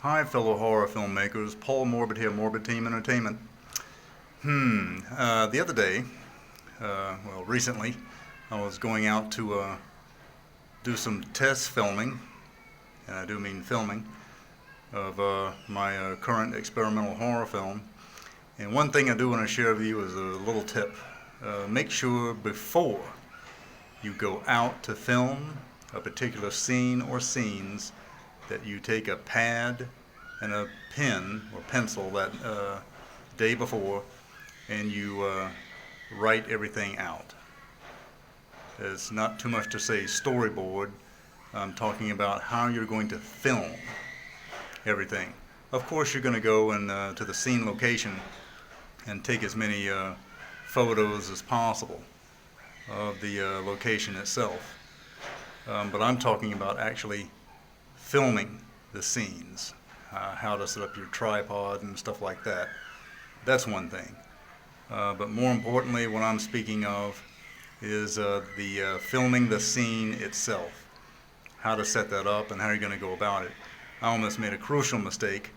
Hi fellow horror filmmakers, Paul Morbid here, Morbid Team Entertainment. The other day, recently, I was going out to do some test filming, and I do mean filming, of my current experimental horror film. And one thing I do want to share with you is a little tip. Make sure before you go out to film a particular scene or scenes that you take a pad and a pen or pencil that day before and you write everything out. It's not too much to say storyboard. I'm talking about how you're going to film everything. Of course you're going to go to the scene location and take as many photos as possible of the location itself. But I'm talking about actually filming the scenes, how to set up your tripod and stuff like that. That's one thing. But more importantly, what I'm speaking of is the filming the scene itself, how to set that up and how you're going to go about it. I almost made a crucial mistake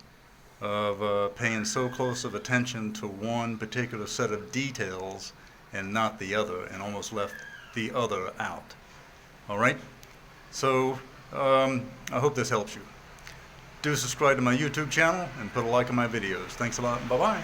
of paying so close of attention to one particular set of details and not the other, and almost left the other out. All right? So I hope this helps you. Do subscribe to my YouTube channel and put a like on my videos. Thanks a lot. Bye-bye.